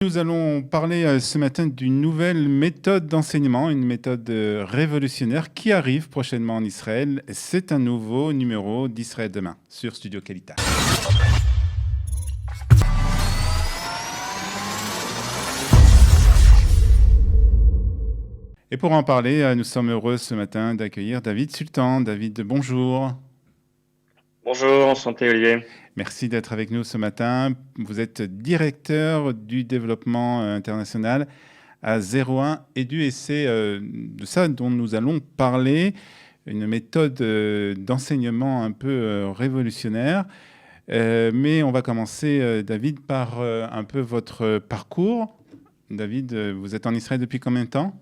Nous allons parler ce matin d'une nouvelle méthode d'enseignement, une méthode révolutionnaire qui arrive prochainement en Israël. C'est un nouveau numéro d'Israël demain sur Studio Qualitas. Et pour en parler, nous sommes heureux ce matin d'accueillir David Sultan. David, bonjour. Bonjour, enchanté Olivier. Merci d'être avec nous ce matin. Vous êtes directeur du développement international à 01 Edu et c'est de ça dont nous allons parler, une méthode d'enseignement un peu révolutionnaire. Mais on va commencer, David, par un peu votre parcours. David, vous êtes en Israël depuis combien de temps?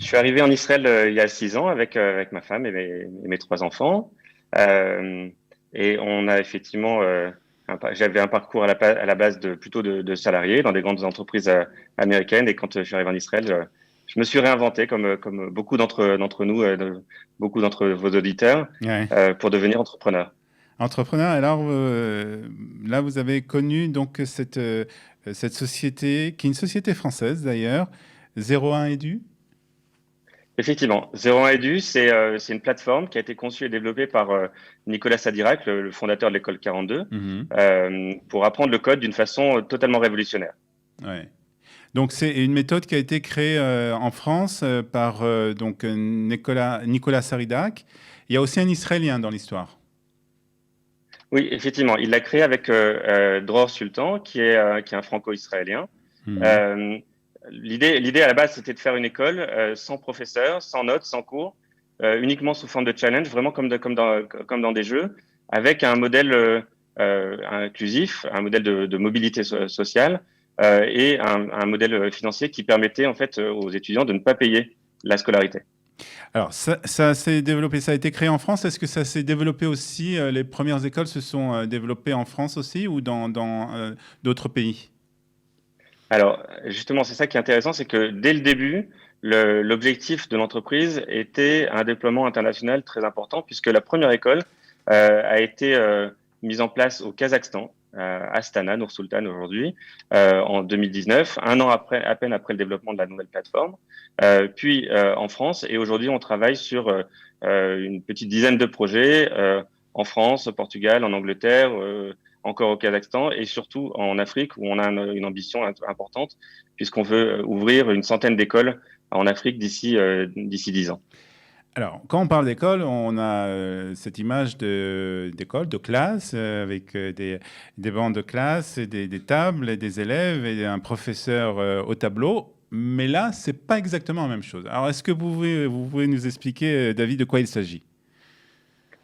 Je suis arrivé en Israël il y a 6 ans avec ma femme et mes 3 enfants. Euh, et on a effectivement, j'avais un parcours à la base plutôt de salarié dans des grandes entreprises américaines. Et quand je suis arrivé en Israël, je me suis réinventé comme beaucoup d'entre nous, beaucoup d'entre vos auditeurs, Ouais. pour devenir entrepreneur. Entrepreneur, alors là, vous avez connu donc cette société, qui est une société française d'ailleurs, 01 Edu. Effectivement, 01 Edu, c'est une plateforme qui a été conçue et développée par Nicolas Sadirac, le fondateur de l'école 42, Mhm. pour apprendre le code d'une façon totalement révolutionnaire. Ouais. Donc c'est une méthode qui a été créée en France par Nicolas Saridac. Il y a aussi un Israélien dans l'histoire. Oui, effectivement, il l'a créé avec Dror Sultan, qui est un franco-israélien. Mhm. Euh, l'idée à la base, c'était de faire une école sans professeur, sans notes, sans cours, uniquement sous forme de challenge, vraiment comme dans des jeux, avec un modèle inclusif, un modèle de mobilité sociale et un modèle financier qui permettait en fait aux étudiants de ne pas payer la scolarité. Alors ça s'est développé, ça a été créé en France. Est-ce que ça s'est développé aussi, les premières écoles se sont développées en France aussi ou dans d'autres pays? Alors, justement, c'est ça qui est intéressant, c'est que dès le début, l'objectif de l'entreprise était un déploiement international très important, puisque la première école a été mise en place au Kazakhstan, Astana, Nour-Sultan aujourd'hui, en 2019, un an après, à peine après le développement de la nouvelle plateforme, puis en France, et aujourd'hui, on travaille sur une petite dizaine de projets en France, au Portugal, en Angleterre, encore au Kazakhstan et surtout en Afrique où on a une ambition importante puisqu'on veut ouvrir une centaine d'écoles en Afrique d'ici 10 ans. Alors, quand on parle d'école, on a cette image d'école, de classe, avec des bancs de classe, et des tables, et des élèves, et un professeur au tableau. Mais là, c'est pas exactement la même chose. Alors, est-ce que vous pouvez nous expliquer, David, de quoi il s'agit?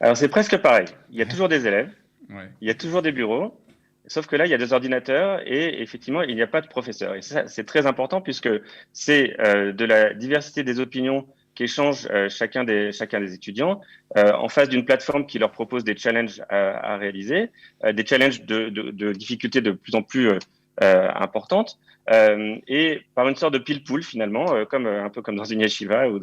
Alors c'est presque pareil. Il y a toujours des élèves, Ouais. il y a toujours des bureaux, sauf que là il y a des ordinateurs et effectivement il n'y a pas de professeur. Et ça c'est très important puisque c'est de la diversité des opinions qu'échangent chacun des étudiants en face d'une plateforme qui leur propose des challenges à réaliser, des challenges de difficultés de plus en plus importantes. Et par une sorte de pile-poule finalement, un peu comme dans une yeshiva, où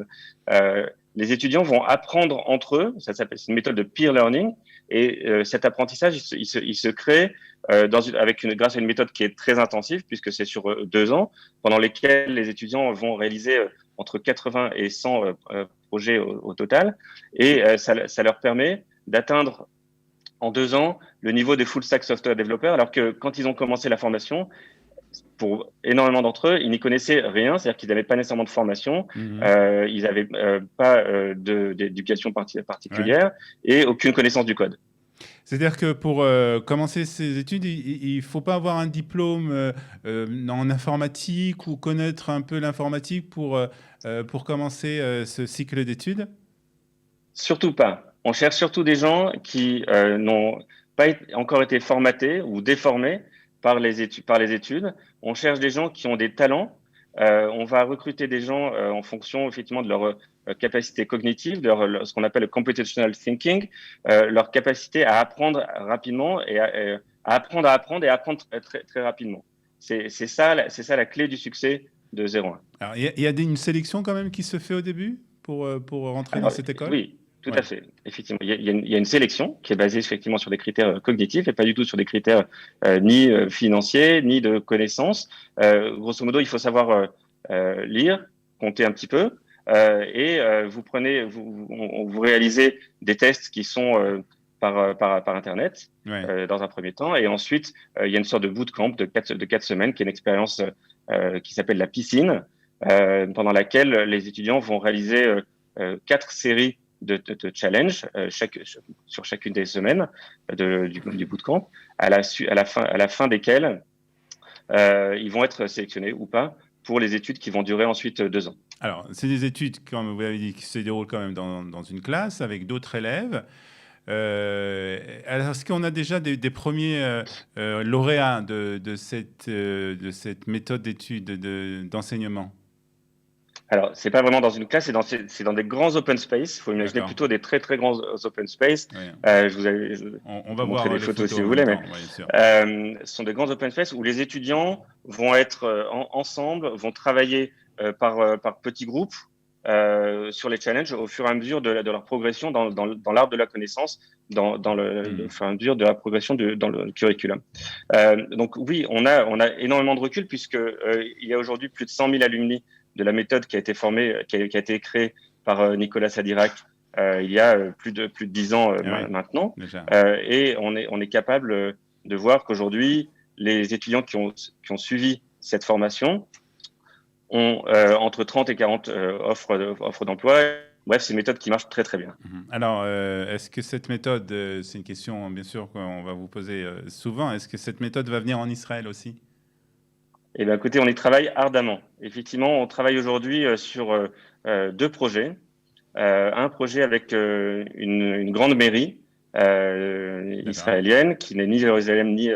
les étudiants vont apprendre entre eux. C'est une méthode de peer learning, et cet apprentissage il se crée grâce à une méthode qui est très intensive puisque c'est sur 2 ans, pendant lesquels les étudiants vont réaliser entre 80 et 100 projets au total, et ça leur permet d'atteindre en 2 ans le niveau des full stack software développeurs, alors que quand ils ont commencé la formation, pour énormément d'entre eux, ils n'y connaissaient rien, c'est-à-dire qu'ils n'avaient pas nécessairement de formation, Mhm. ils n'avaient pas d'éducation Ouais. particulière et aucune connaissance du code. C'est-à-dire que pour commencer ces études, il ne faut pas avoir un diplôme en informatique ou connaître un peu l'informatique pour commencer ce cycle d'études? Surtout pas. On cherche surtout des gens qui n'ont pas encore été formatés ou déformés par les études. On cherche des gens qui ont des talents. On va recruter des gens en fonction effectivement de leur capacité cognitive, ce qu'on appelle le computational thinking, leur capacité à apprendre rapidement à apprendre et à apprendre très rapidement. C'est ça la clé du succès de 01. Alors, il y a une sélection quand même qui se fait au début pour rentrer dans Alors, cette école? oui. Tout à Ouais. fait. Effectivement, il y a une sélection qui est basée effectivement sur des critères cognitifs et pas du tout sur des critères ni financiers ni de connaissances. Grosso modo, il faut savoir lire, compter un petit peu, vous prenez, vous réalisez des tests qui sont par Internet Ouais. dans un premier temps, et ensuite il y a une sorte de bootcamp de 4 semaines qui est une expérience qui s'appelle la piscine, pendant laquelle les étudiants vont réaliser 4 séries de challenge sur chacune des semaines du bootcamp, à la fin desquelles ils vont être sélectionnés ou pas pour les études qui vont durer ensuite 2 ans. Alors, c'est des études, comme vous l'avez dit, qui se déroulent quand même dans une classe avec d'autres élèves. Alors, est-ce qu'on a déjà des premiers lauréats de cette méthode d'étude, d'enseignement? Alors, c'est pas vraiment dans une classe, c'est dans des grands open space. Il faut imaginer D'accord. plutôt des très très grands open space. Ouais. Je On va peux montrer voir des les photos photos si en vous même voulez, mais temps, oui, bien sûr. ce sont des grands open space où les étudiants vont être ensemble, vont travailler par petits groupes sur les challenges au fur et à mesure de leur progression dans l'art de la connaissance, au Mhm. fur et à mesure de la progression dans le curriculum. Donc oui, on a énormément de recul puisque il y a aujourd'hui plus de 100 000 alumni de la méthode qui a été formée, qui a été créée par Nicolas Sadirac il y a plus de 10 ans Ah oui, maintenant. déjà. Et on est capable de voir qu'aujourd'hui, les étudiants qui ont suivi cette formation ont entre 30 et 40 offres d'emploi. Bref, c'est une méthode qui marche très très bien. Mhm. Alors, est-ce que cette méthode, c'est une question bien sûr qu'on va vous poser souvent, est-ce que cette méthode va venir en Israël aussi? Eh bien, écoutez, on y travaille ardemment. Effectivement, on travaille aujourd'hui sur 2 projets. Un projet avec une grande mairie D'accord. israélienne qui n'est ni Jérusalem Ni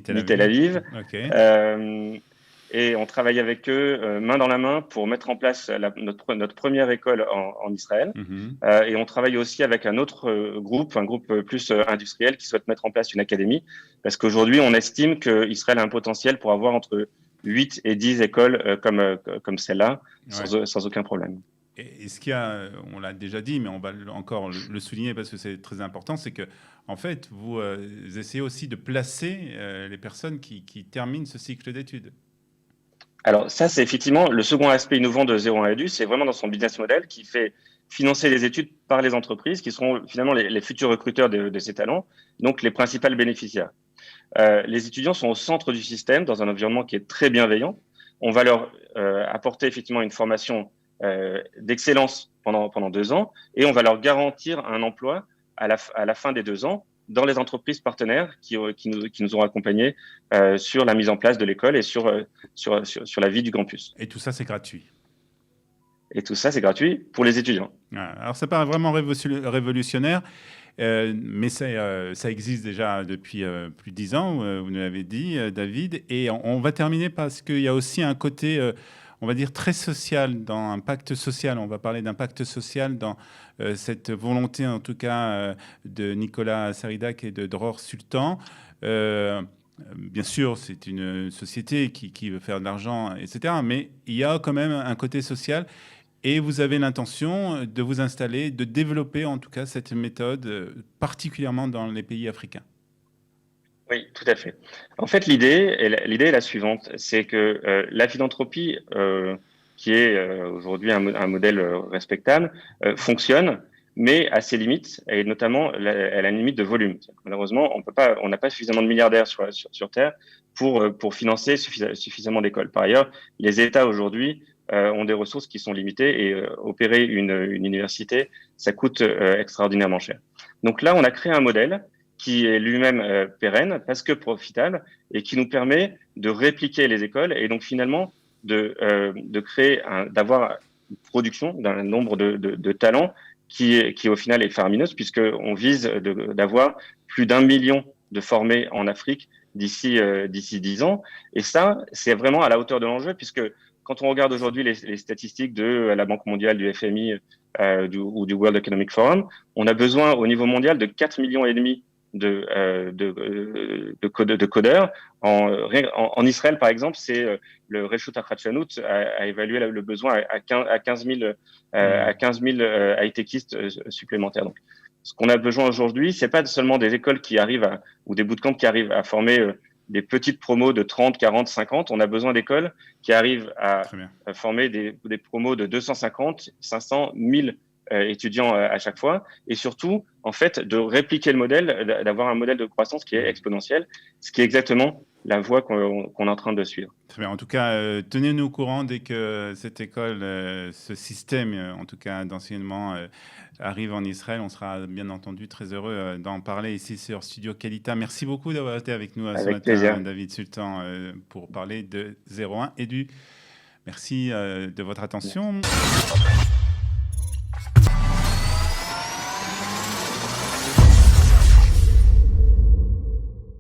Tel ni Tel Aviv. Aviv. Ok. Euh, et on travaille avec eux main dans la main pour mettre en place notre première école en Israël. Mhm. Et on travaille aussi avec un autre groupe, un groupe plus industriel qui souhaite mettre en place une académie, parce qu'aujourd'hui, on estime qu'Israël a un potentiel pour avoir entre 8 et 10 écoles comme celle-là, Ouais. sans aucun problème. Et ce qu'il y a, on l'a déjà dit, mais on va encore le souligner parce que c'est très important, c'est que en fait, vous essayez aussi de placer les personnes qui terminent ce cycle d'études. Alors ça, c'est effectivement le second aspect innovant de 01 Edu, c'est vraiment dans son business model qui fait financer les études par les entreprises qui seront finalement les futurs recruteurs de ces talents, donc les principales bénéficiaires. Les étudiants sont au centre du système dans un environnement qui est très bienveillant. On va leur apporter effectivement une formation d'excellence pendant 2 ans et on va leur garantir un emploi à la fin des 2 ans dans les entreprises partenaires qui nous ont accompagnés sur la mise en place de l'école et sur la vie du campus. Et tout ça, c'est gratuit. Et tout ça, c'est gratuit pour les étudiants. Voilà. Alors, ça paraît vraiment révolutionnaire, mais ça existe déjà depuis plus de 10 ans, vous nous l'avez dit, David. Et on va terminer parce qu'il y a aussi un côté, on va dire, très social, dans un pacte social. On va parler d'un pacte social dans cette volonté, en tout cas, de Nicolas Saridac et de Dror Sultan. Bien sûr, c'est une société qui veut faire de l'argent, etc. Mais il y a quand même un côté social. Et vous avez l'intention de vous installer, de développer en tout cas cette méthode, particulièrement dans les pays africains. Oui, tout à fait. En fait, l'idée est la suivante, c'est que la philanthropie, qui est aujourd'hui un modèle respectable, fonctionne, mais à ses limites, et notamment, elle a une limite de volume. Malheureusement, on n'a pas suffisamment de milliardaires sur Terre pour financer suffisamment d'écoles. Par ailleurs, les États aujourd'hui ont des ressources qui sont limitées et opérer une université, ça coûte extraordinairement cher. Donc là, on a créé un modèle qui est lui-même pérenne parce que profitable et qui nous permet de répliquer les écoles et donc finalement de créer, d'avoir une production d'un nombre de talents qui au final est faramineuse puisqu'on vise d'avoir plus d'1 million de formés en Afrique d'ici 10 ans. Et ça, c'est vraiment à la hauteur de l'enjeu puisque quand on regarde aujourd'hui les statistiques de la Banque mondiale, du FMI ou du World Economic Forum, on a besoin au niveau mondial de 4,5 millions de codeurs. En Israël, par exemple, c'est le Reshut HaChadshanut a évalué le besoin à 15 000 high-techistes supplémentaires. Donc, ce qu'on a besoin aujourd'hui, c'est pas seulement des écoles qui arrivent ou des bootcamps qui arrivent à former des petites promos de 30, 40, 50. On a besoin d'écoles qui arrivent à former des promos de 250, 500, 1000 étudiants à chaque fois, et surtout, en fait, de répliquer le modèle, d'avoir un modèle de croissance qui est exponentiel, ce qui est exactement la voie qu'on est en train de suivre. Très bien. En tout cas, tenez-nous au courant dès que cette école, ce système, en tout cas d'enseignement, arrive en Israël. On sera bien entendu très heureux d'en parler ici sur Studio Qualita. Merci beaucoup d'avoir été avec nous ce matin, David Sultan, pour parler de 01 Edu. Merci de votre attention.